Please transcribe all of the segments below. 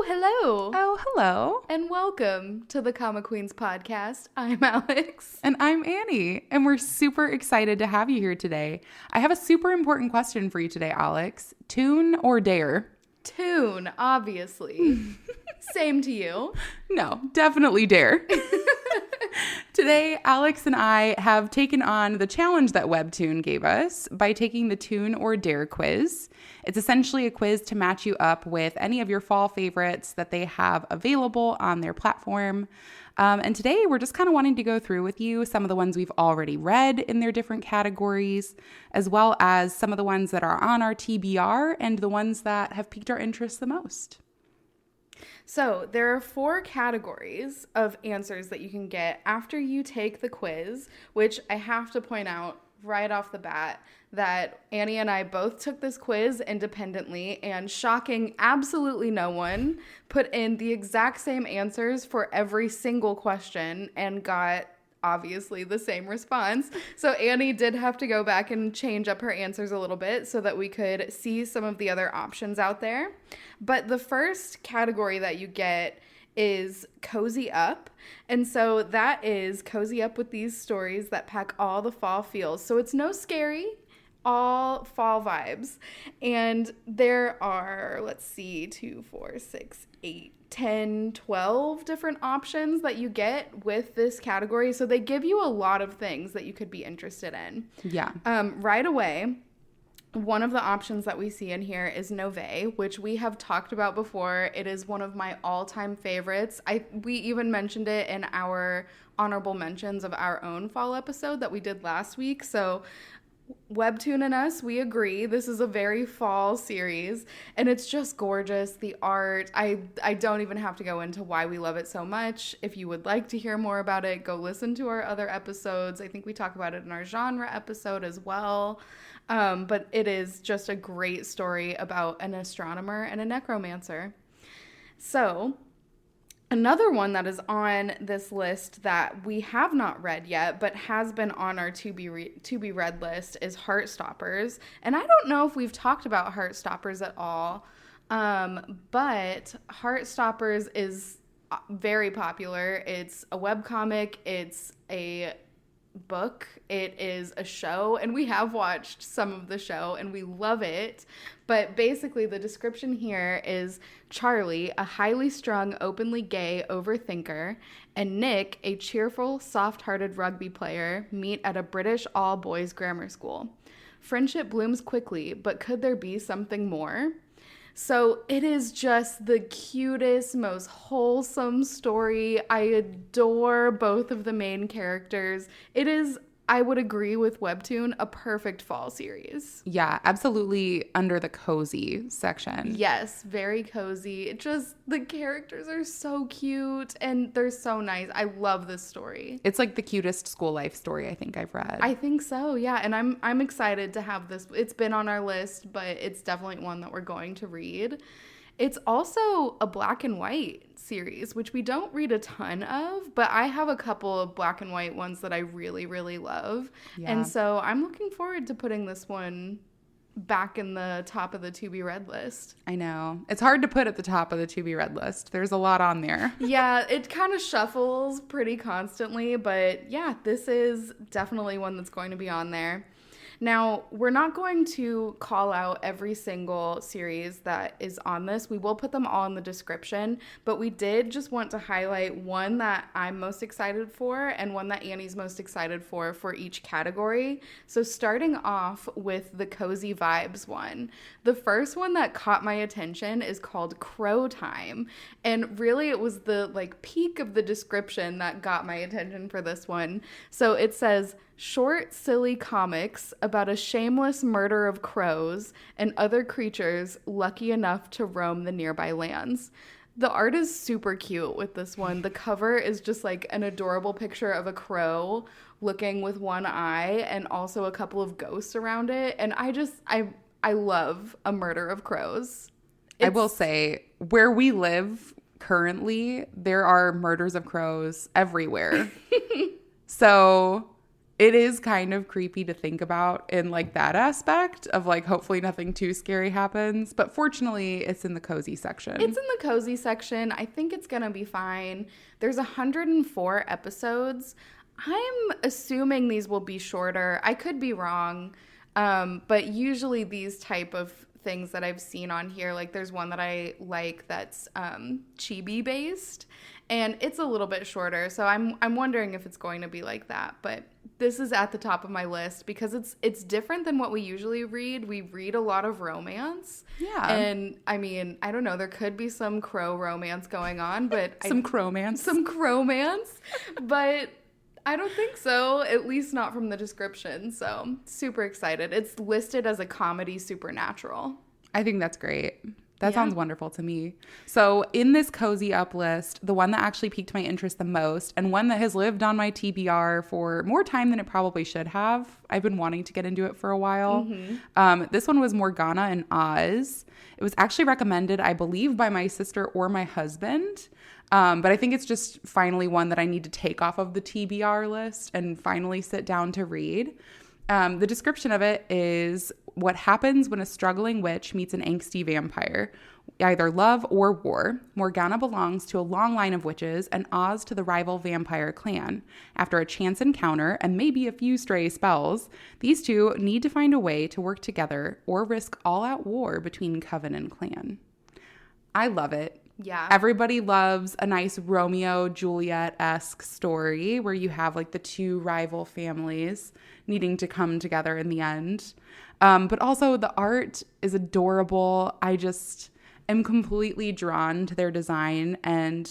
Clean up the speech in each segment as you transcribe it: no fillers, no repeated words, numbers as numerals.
hello. Oh, hello. And welcome to the Comma Queens podcast. I'm Alex. And I'm Annie, and we're super excited to have you here today. I have a super important question for you today, Alex. Toon or dare? Toon, obviously. Same to you. No, definitely dare. Today, Alex and I have taken on the challenge that Webtoon gave us by taking the Toon or Dare quiz. It's essentially a quiz to match you up with any of your fall favorites that they have available on their platform. And today, we're just kind of wanting to go through with you some of the ones we've already read in their different categories, as well as some of the ones that are on our TBR and the ones that have piqued our interest the most. So there are 4 categories of answers that you can get after you take the quiz, which I have to point out right off the bat that Annie and I both took this quiz independently, and shocking absolutely no one put in the exact same answers for every single question and got obviously the same response. So Annie did have to go back and change up her answers a little bit so that we could see some of the other options out there. But the first category that you get is cozy up. And so that is cozy up with these stories that pack all the fall feels. So it's no scary, all fall vibes. And there are, 10, 12 different options that you get with this category. So they give you a lot of things that you could be interested in. Yeah. Right away, one of the options that we see in here is Nove, which we have talked about before. It is one of my all-time favorites. We even mentioned it in our honorable mentions of our own fall episode that we did last week. So Webtoon and us, we agree. This is a very fall series, and it's just gorgeous. The art, I don't even have to go into why we love it so much. If you would like to hear more about it, go listen to our other episodes. I think we talk about it in our genre episode as well. But it is just a great story about an astronomer and a necromancer. So another one that is on this list that we have not read yet, but has been on our to be read list is Heartstoppers. And I don't know if we've talked about Heartstoppers at all, but Heartstoppers is very popular. It's a webcomic. It's a book. It is a show, and we have watched some of the show and we love it. But basically the description here is Charlie, a highly strung, openly gay overthinker, and Nick, a cheerful, soft-hearted rugby player, meet at a British all-boys grammar school. Friendship blooms quickly, but could there be something more? So it is just the cutest, most wholesome story. I adore both of the main characters. It is, I would agree with Webtoon, a perfect fall series. Yeah, absolutely under the cozy section. Yes, very cozy. It just, the characters are so cute and they're so nice. I love this story. It's like the cutest school life story I think I've read. I think so, yeah. And I'm excited to have this. It's been on our list, but it's definitely one that we're going to read. It's also a black and white series, which we don't read a ton of, but I have a couple of black and white ones that I really, really love. Yeah. And so I'm looking forward to putting this one back in the top of the to be read list. I know. It's hard to put at the top of the to be read list. There's a lot on there. Yeah, it kind of shuffles pretty constantly, but yeah, this is definitely one that's going to be on there. Now, we're not going to call out every single series that is on this. We will put them all in the description, but we did just want to highlight one that I'm most excited for and one that Annie's most excited for each category. So starting off with the Cozy Vibes one. The first one that caught my attention is called Crow Time. And really it was the peak of the description that got my attention for this one. So it says, short, silly comics about a shameless murder of crows and other creatures lucky enough to roam the nearby lands. The art is super cute with this one. The cover is just like an adorable picture of a crow looking with one eye and also a couple of ghosts around it. And I love a murder of crows. I will say, where we live currently, there are murders of crows everywhere. So it is kind of creepy to think about in like that aspect of like hopefully nothing too scary happens. But fortunately, it's in the cozy section. It's in the cozy section. I think it's going to be fine. There's 104 episodes. I'm assuming these will be shorter. I could be wrong. But usually these type of things that I've seen on here, like there's one that I like that's chibi based, and it's a little bit shorter. So I'm wondering if it's going to be like that. But this is at the top of my list because it's different than what we usually read. We read a lot of romance. Yeah. And I mean, I don't know, there could be some crow romance going on, but Some crowmance. But I don't think so, at least not from the description. So super excited. It's listed as a comedy supernatural. I think that's great. That sounds wonderful to me. So in this cozy up list, the one that actually piqued my interest the most and one that has lived on my TBR for more time than it probably should have. I've been wanting to get into it for a while. This one was Morgana and Oz. It was actually recommended, I believe, by my sister or my husband. But I think it's just finally one that I need to take off of the TBR list and finally sit down to read. The description of it is what happens when a struggling witch meets an angsty vampire, either love or war. Morgana belongs to a long line of witches and Oz to the rival vampire clan. After a chance encounter and maybe a few stray spells, these two need to find a way to work together or risk all-out war between coven and clan. I love it. Yeah. Everybody loves a nice Romeo Juliet-esque story where you have like the two rival families needing to come together in the end. But also the art is adorable. I just am completely drawn to their design. And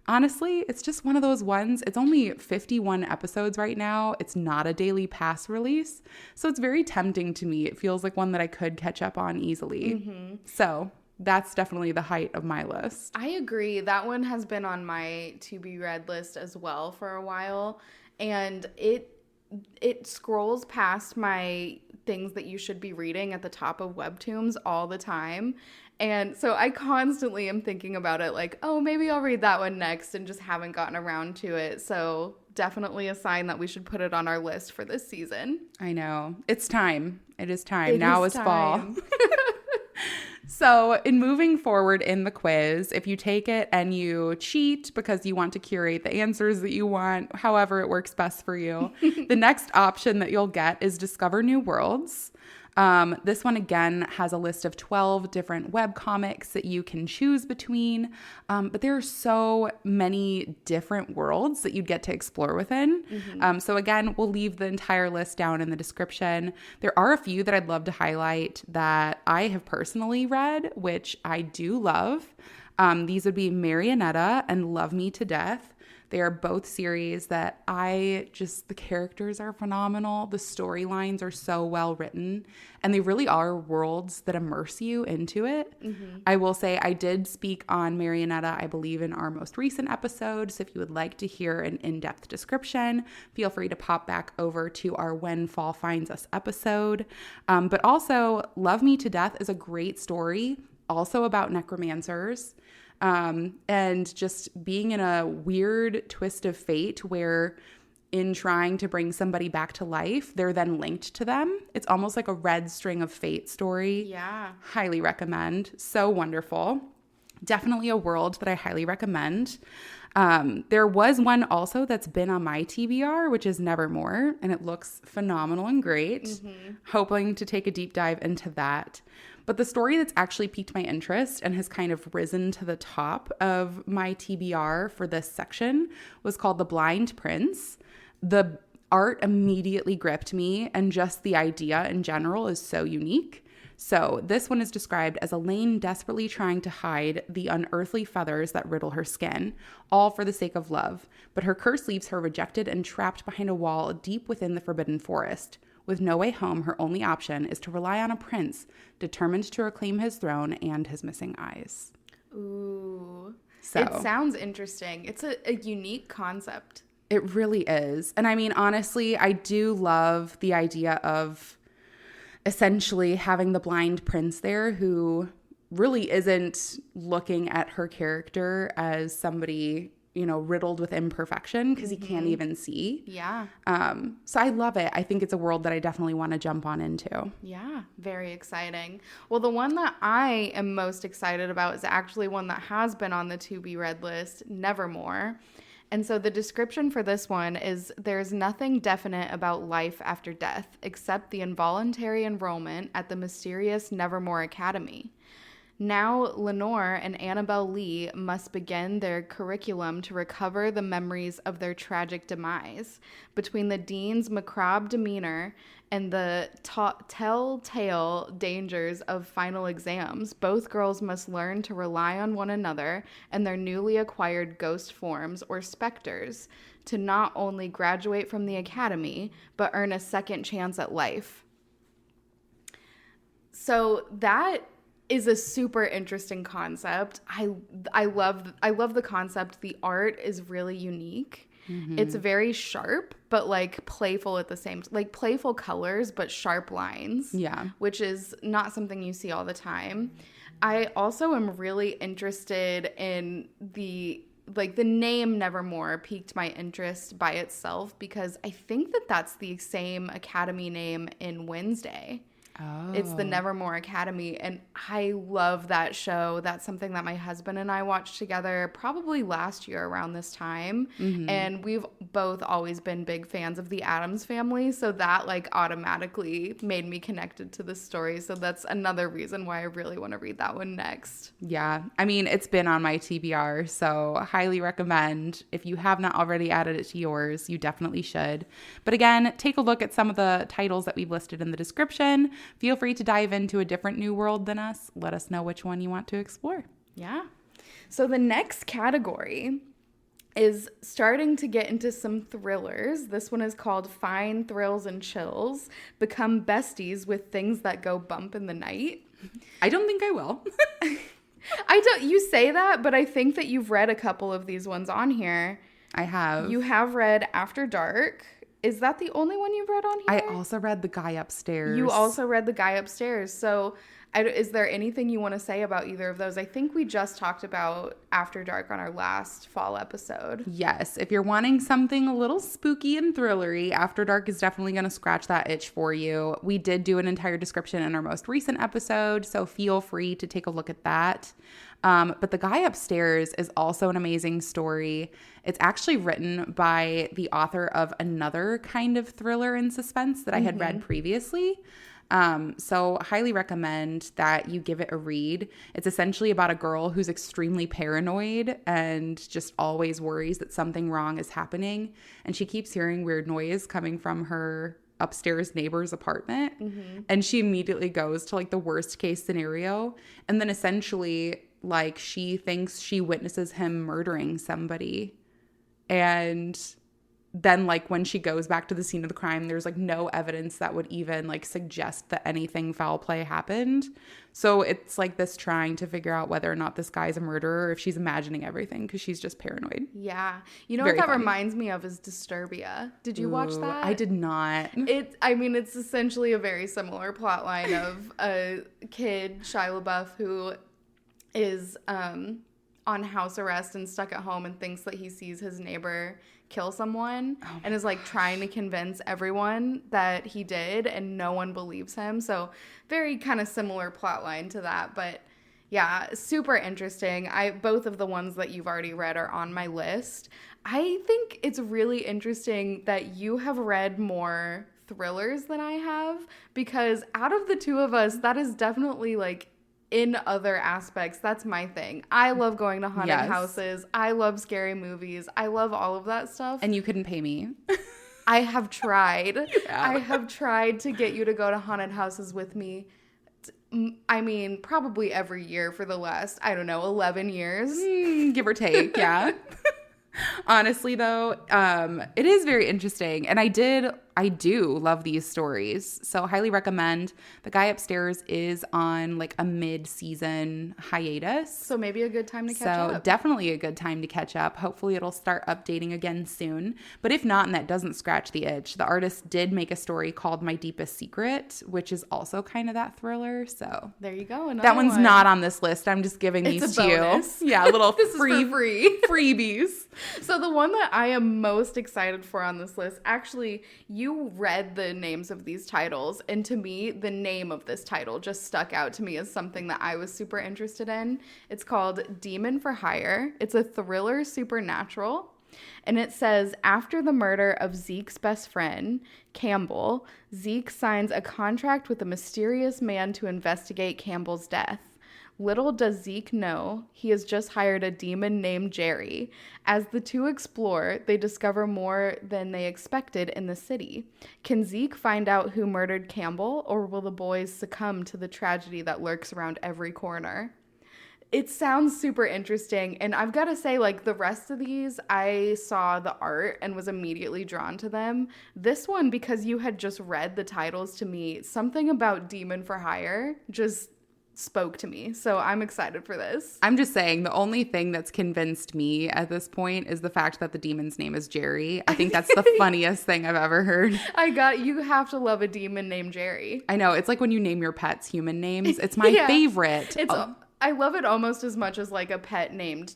honestly, it's just one of those ones. It's only 51 episodes right now. It's not a daily pass release. So it's very tempting to me. It feels like one that I could catch up on easily. So that's definitely the height of my list. I agree. That one has been on my to be read list as well for a while. And it scrolls past my things that you should be reading at the top of Webtoons all the time. And so I constantly am thinking about it like, oh, maybe I'll read that one next, and just haven't gotten around to it. So definitely a sign that we should put it on our list for this season. I know. It's time. It is time. Now is fall. So in moving forward in the quiz, if you take it and you cheat because you want to curate the answers that you want, however it works best for you, the next option that you'll get is Discover New Worlds. This one, again, has a list of 12 different webcomics that you can choose between. But there are so many different worlds that you'd get to explore within. So again, we'll leave the entire list down in the description. There are a few that I'd love to highlight that I have personally read, which I do love. These would be Marionetta and Love Me to Death. They are both series that the characters are phenomenal. The storylines are so well written, and they really are worlds that immerse you into it. I will say I did speak on Marionetta, I believe, in our most recent episode. So if you would like to hear an in-depth description, feel free to pop back over to our When Fall Finds Us episode. But also, Love Me to Death is a great story, also about necromancers. And just being in a weird twist of fate where in trying to bring somebody back to life, they're then linked to them. It's almost like a red string of fate story. Yeah. Highly recommend. So wonderful. Definitely a world that I highly recommend. There was one also that's been on my TBR, which is Nevermore, and it looks phenomenal and great. Hoping to take a deep dive into that. But the story that's actually piqued my interest and has kind of risen to the top of my TBR for this section was called The Blind Prince. The art immediately gripped me, and just the idea in general is so unique. So this one is described as Elaine desperately trying to hide the unearthly feathers that riddle her skin, all for the sake of love. But her curse leaves her rejected and trapped behind a wall deep within the forbidden forest. With no way home, her only option is to rely on a prince determined to reclaim his throne and his missing eyes. Ooh. So, it sounds interesting. It's a unique concept. It really is. And I mean, honestly, I do love the idea of essentially having the blind prince there who really isn't looking at her character as somebody riddled with imperfection because he can't even see. Yeah. So I love it. I think it's a world that I definitely want to jump on into. Yeah, very exciting. Well, the one that I am most excited about is actually one that has been on the to be read list, Nevermore. And so the description for this one is there's nothing definite about life after death except the involuntary enrollment at the mysterious Nevermore Academy. Now, Lenore and Annabelle Lee must begin their curriculum to recover the memories of their tragic demise. Between the dean's macabre demeanor and the telltale dangers of final exams, both girls must learn to rely on one another and their newly acquired ghost forms, or specters, to not only graduate from the academy, but earn a second chance at life. So that is a super interesting concept. I love the concept. The art is really unique. Mm-hmm. It's very sharp, but like playful at the same, like playful colors, but sharp lines. Yeah. Which is not something you see all the time. I also am really interested in the name Nevermore piqued my interest by itself because I think that that's the same academy name in Wednesday. Oh. It's the Nevermore Academy, and I love that show. That's something that my husband and I watched together probably last year around this time, and we've both always been big fans of the Addams Family, so that like automatically made me connected to the story. So that's another reason why I really want to read that one next. Yeah, I mean, it's been on my TBR, so highly recommend. If you have not already added it to yours, you definitely should. But again, take a look at some of the titles that we've listed in the description. Feel free to dive into a different new world than us. Let us know which one you want to explore. Yeah. So the next category is starting to get into some thrillers. This one is called Fine Thrills and Chills. Become besties with things that go bump in the night. I don't think I will. You say that, but I think that you've read a couple of these ones on here. I have. You have read After Dark. Is that the only one you've read on here? I also read The Guy Upstairs. You also read The Guy Upstairs. So is there anything you want to say about either of those? I think we just talked about After Dark on our last fall episode. Yes. If you're wanting something a little spooky and thrillery, After Dark is definitely going to scratch that itch for you. We did do an entire description in our most recent episode, so feel free to take a look at that. But The Guy Upstairs is also an amazing story. It's actually written by the author of another kind of thriller and suspense that I had read previously. So highly recommend that you give it a read. It's essentially about a girl who's extremely paranoid and just always worries that something wrong is happening. And she keeps hearing weird noise coming from her upstairs neighbor's apartment. And she immediately goes to like the worst case scenario. And then essentially like she thinks she witnesses him murdering somebody. And then like when she goes back to the scene of the crime, there's like no evidence that would even like suggest that anything foul play happened. So it's like this trying to figure out whether or not this guy's a murderer or if she's imagining everything because she's just paranoid. Yeah. You know Very what that funny. reminds me of is Disturbia. Did you watch that? I did not. It's essentially a very similar plot line of a kid, Shia LaBeouf, who is on house arrest and stuck at home and thinks that he sees his neighbor kill someone and is like trying to convince everyone that he did and no one believes him. So very kind of similar plot line to that, but yeah, super interesting. Both of the ones that you've already read are on my list. I think it's really interesting that you have read more thrillers than I have because out of the two of us, that is definitely like in other aspects, that's my thing. I love going to haunted houses. I love scary movies. I love all of that stuff. And you couldn't pay me. I have tried. I have tried to get you to go to haunted houses with me. I mean, probably every year for the last, 11 years. Give or take, yeah. Honestly, though, it is very interesting. And I did I do love these stories. So highly recommend. The guy upstairs is on like a mid-season hiatus. So maybe a good time to catch So up. definitely a good time to catch up. Hopefully it'll start updating again soon. But if not, and that doesn't scratch the itch, the artist did make a story called My Deepest Secret, which is also kind of that thriller. So there you go. That one's not on this list. I'm just giving these to bonus. you. Yeah, a little this is for free. freebies. So the one that I am most excited for on this list, actually, you read the names of these titles, and to me, the name of this title just stuck out to me as something that I was super interested in. It's called Demon for Hire. It's a thriller supernatural, and it says, after the murder of Zeke's best friend, Campbell, Zeke signs a contract with a mysterious man to investigate Campbell's death. Little does Zeke know, he has just hired a demon named Jerry. As the two explore, they discover more than they expected in the city. Can Zeke find out who murdered Campbell, or will the boys succumb to the tragedy that lurks around every corner? It sounds super interesting, and I've got to say, like, the rest of these, I saw the art and was immediately drawn to them. This one, because you had just read the titles to me, something about Demon for Hire just spoke to me. So I'm excited for this. I'm just saying, the only thing that's convinced me at this point is the fact that the demon's name is Jerry. I think that's the funniest thing I've ever heard. You have to love a demon named Jerry. I know. It's like when you name your pets human names. It's my favorite. I love it almost as much as like a pet named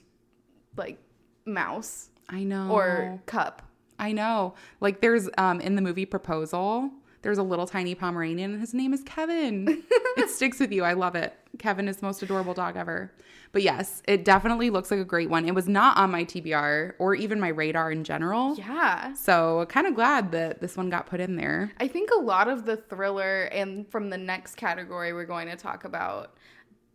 like Mouse. I know. Or Cup. I know. Like there's in the movie Proposal, there's a little tiny Pomeranian and his name is Kevin. It sticks with you. I love it. Kevin is the most adorable dog ever. But yes, it definitely looks like a great one. It was not on my TBR or even my radar in general. Yeah. So kind of glad that this one got put in there. I think a lot of the thriller, and from the next category we're going to talk about,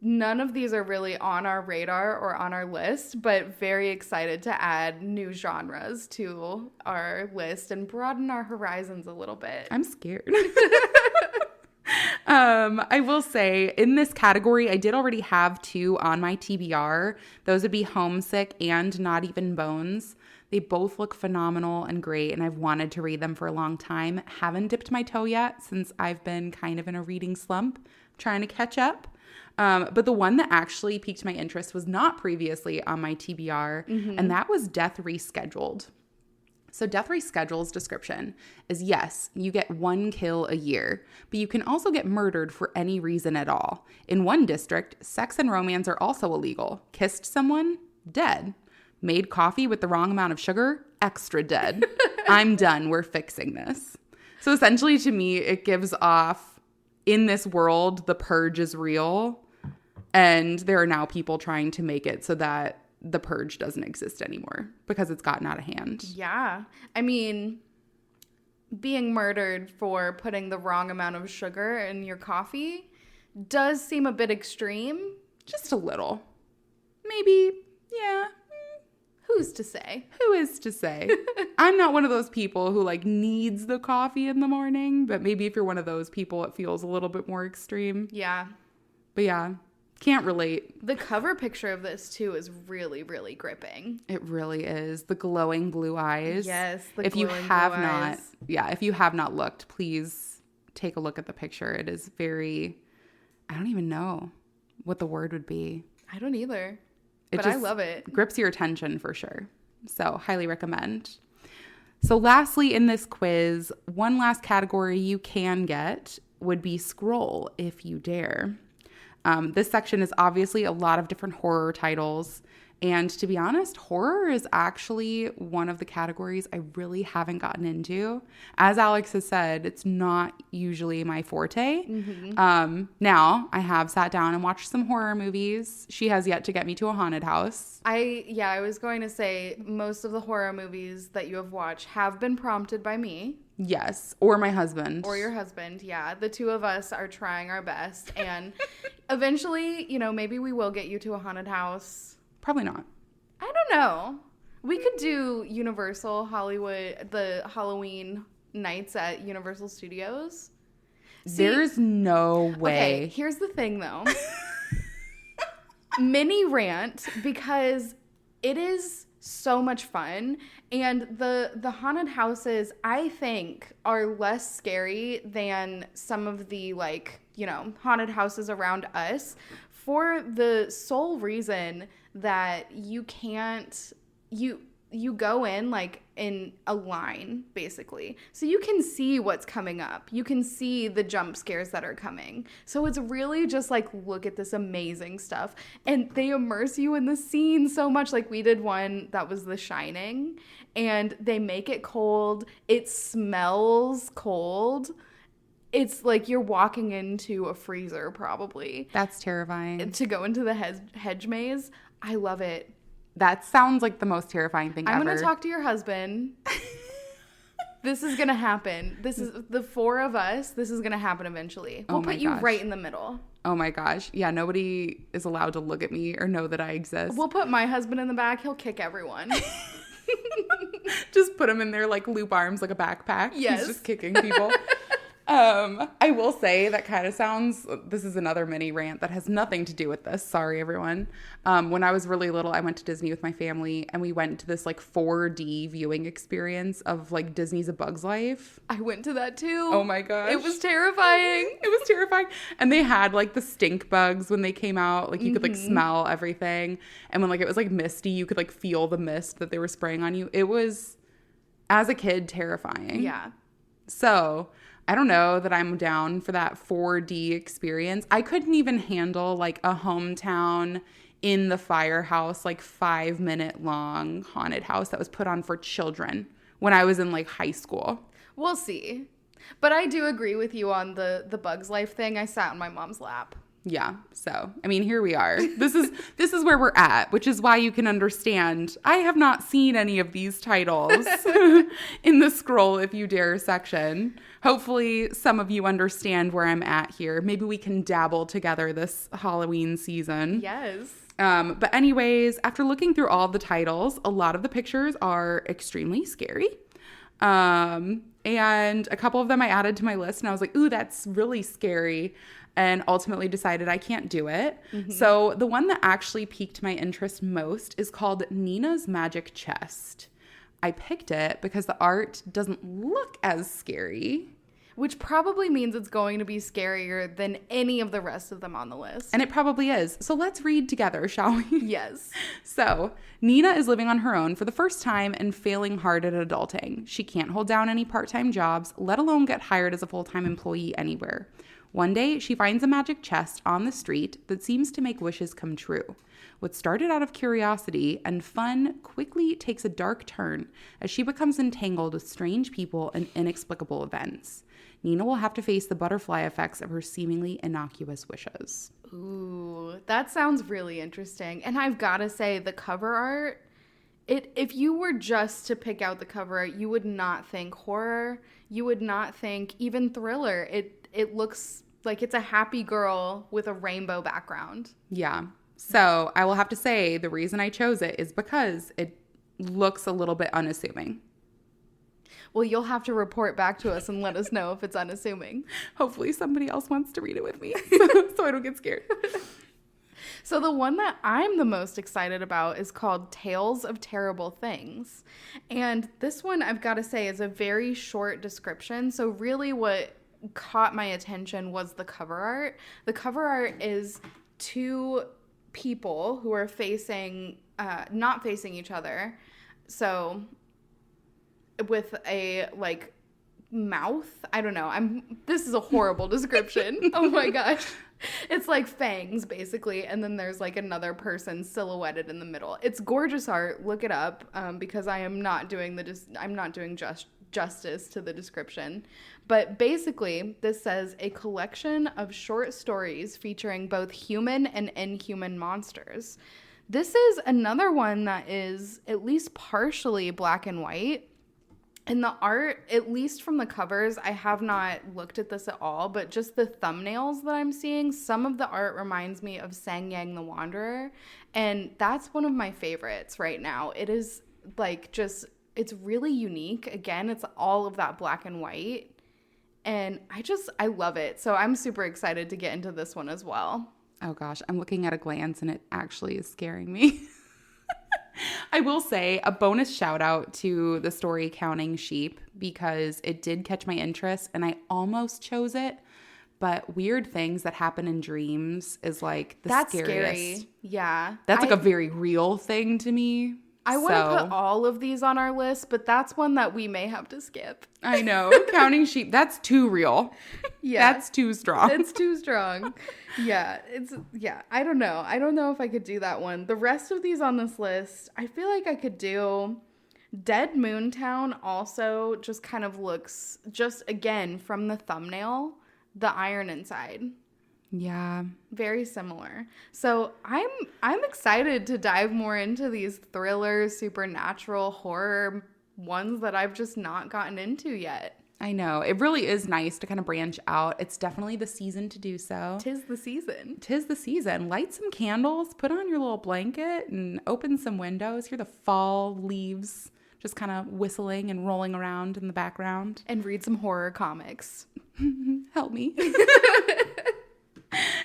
none of these are really on our radar or on our list, but very excited to add new genres to our list and broaden our horizons a little bit. I'm scared. I will say in this category, I did already have two on my TBR. Those would be Homesick and Not Even Bones. They both look phenomenal and great, and I've wanted to read them for a long time. Haven't dipped my toe yet since I've been kind of in a reading slump, trying to catch up. But the one that actually piqued my interest was not previously on my TBR, and that was Death Rescheduled. So Death Rescheduled's description is, yes, you get one kill a year, but you can also get murdered for any reason at all. In one district, sex and romance are also illegal. Kissed someone? Dead. Made coffee with the wrong amount of sugar? Extra dead. I'm done. We're fixing this. So essentially to me, it gives off, in this world, the purge is real. And there are now people trying to make it so that the purge doesn't exist anymore because it's gotten out of hand. Yeah. I mean, being murdered for putting the wrong amount of sugar in your coffee does seem a bit extreme. Just a little. Maybe, yeah. Who's to say? Who is to say? I'm not one of those people who like needs the coffee in the morning, but maybe if you're one of those people, it feels a little bit more extreme. Yeah. But yeah. Can't relate. The cover picture of this, too, is really, really gripping. It really is. The glowing blue eyes. Yes, if you have not, if you have not looked, please take a look at the picture. It is very, I don't even know what the word would be. I don't either. But I love it. Grips your attention for sure. So highly recommend. So lastly in this quiz, one last category you can get would be scroll if you dare. This section is obviously a lot of different horror titles. And to be honest, horror is actually one of the categories I really haven't gotten into. As Alex has said, it's not usually my forte. Now, I have sat down and watched some horror movies. She has yet to get me to a haunted house. I was going to say most of the horror movies that you have watched have been prompted by me. Yes, or my husband. Or your husband, yeah. The two of us are trying our best. And eventually, maybe we will get you to a haunted house. Probably not. I don't know. We could do Universal Hollywood, the Halloween nights at Universal Studios. There's no way. Okay, here's the thing, though. Mini rant, because it is so much fun. And the haunted houses, I think, are less scary than some of the, like, you know, haunted houses around us, for the sole reason that you can't, you go in like in a line, basically. So you can see what's coming up. You can see the jump scares that are coming. So it's really just like, look at this amazing stuff. And they immerse you in the scene so much. Like, we did one that was The Shining, and they make it cold. It smells cold. It's like you're walking into a freezer, probably. That's terrifying. To go into the hedge maze. I love it. That sounds like the most terrifying thing ever. I'm going to talk to your husband. This is going to happen. This is the four of us. This is going to happen eventually. We'll put you right in the middle. Oh my gosh. Yeah, nobody is allowed to look at me or know that I exist. We'll put my husband in the back. He'll kick everyone. Just put him in there like loop arms, like a backpack. Yes. He's just kicking people. I will say that kind of sounds, this is another mini rant that has nothing to do with this. Sorry, everyone. When I was really little, I went to Disney with my family, and we went to this like 4D viewing experience of like Disney's A Bug's Life. I went to that too. Oh my gosh. It was terrifying. It was terrifying. And they had like the stink bugs when they came out. Like you could like smell everything. And when like it was like misty, you could like feel the mist that they were spraying on you. It was, as a kid, terrifying. Yeah. So I don't know that I'm down for that 4D experience. I couldn't even handle like a hometown in the firehouse, like 5-minute long haunted house that was put on for children when I was in like high school. We'll see. But I do agree with you on the Bug's Life thing. I sat on my mom's lap. Yeah. So, I mean, here we are. This is where we're at, which is why you can understand I have not seen any of these titles in the Scroll If You Dare section. Hopefully some of you understand where I'm at here. Maybe we can dabble together this Halloween season. Yes. But anyways, after looking through all of the titles, a lot of the pictures are extremely scary. And a couple of them I added to my list, and I was like, ooh, that's really scary. And ultimately decided I can't do it. Mm-hmm. So the one that actually piqued my interest most is called Nina's Magic Chest. I picked it because the art doesn't look as scary. Which probably means it's going to be scarier than any of the rest of them on the list. And it probably is. So let's read together, shall we? Yes. So Nina is living on her own for the first time and failing hard at adulting. She can't hold down any part-time jobs, let alone get hired as a full-time employee anywhere. One day, she finds a magic chest on the street that seems to make wishes come true. What started out of curiosity and fun quickly takes a dark turn as she becomes entangled with strange people and inexplicable events. Nina will have to face the butterfly effects of her seemingly innocuous wishes. Ooh, that sounds really interesting. And I've got to say, the cover art, if you were just to pick out the cover art, you would not think horror. You would not think even thriller. It looks like it's a happy girl with a rainbow background. Yeah. So I will have to say the reason I chose it is because it looks a little bit unassuming. Well, you'll have to report back to us and let us know if it's unassuming. Hopefully somebody else wants to read it with me so I don't get scared. So the one that I'm the most excited about is called Tales of Terrible Things. And this one, I've got to say, is a very short description. So really what caught my attention was the cover art. The cover art is two people who are not facing each other. So with a like mouth. I don't know. This is a horrible description. Oh my gosh. It's like fangs basically, and then there's like another person silhouetted in the middle. It's gorgeous art. Look it up because I'm not doing justice to the description. But basically, this says a collection of short stories featuring both human and inhuman monsters. This is another one that is at least partially black and white. And the art, at least from the covers, I have not looked at this at all, but just the thumbnails that I'm seeing, some of the art reminds me of Sang Yang the Wanderer, and that's one of my favorites right now. It is like just, it's really unique. Again, it's all of that black and white, and I love it. So I'm super excited to get into this one as well. Oh gosh, I'm looking at a glance and it actually is scaring me. I will say a bonus shout out to the story Counting Sheep because it did catch my interest and I almost chose it. But weird things that happen in dreams is like the That's scariest. scary. Yeah. That's like a very real thing to me. I want to put all of these on our list, but that's one that we may have to skip. I know. Counting Sheep, that's too real. Yeah. That's too strong. It's too strong. Yeah. I don't know. I don't know if I could do that one. The rest of these on this list, I feel like I could do. Dead Moon Town also just kind of looks, just again, from the thumbnail, the iron inside. Yeah. Very similar. So I'm excited to dive more into these thrillers, supernatural, horror ones that I've just not gotten into yet. I know. It really is nice to kind of branch out. It's definitely the season to do so. 'Tis the season. 'Tis the season. Light some candles, put on your little blanket, and open some windows. Hear the fall leaves just kind of whistling and rolling around in the background. And read some horror comics. Help me.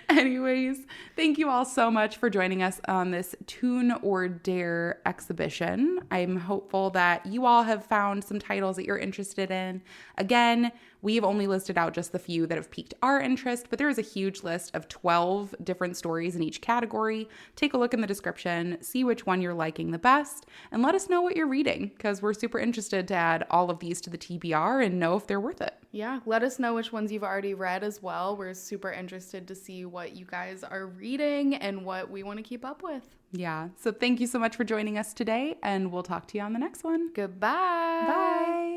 Anyways, thank you all so much for joining us on this Toon or Dare exhibition. I'm hopeful that you all have found some titles that you're interested in. Again, we've only listed out just the few that have piqued our interest, but there is a huge list of 12 different stories in each category. Take a look in the description, see which one you're liking the best, and let us know what you're reading because we're super interested to add all of these to the TBR and know if they're worth it. Yeah, let us know which ones you've already read as well. We're super interested to see what you guys are reading and what we want to keep up with. Yeah, so thank you so much for joining us today, and we'll talk to you on the next one. Goodbye. Bye.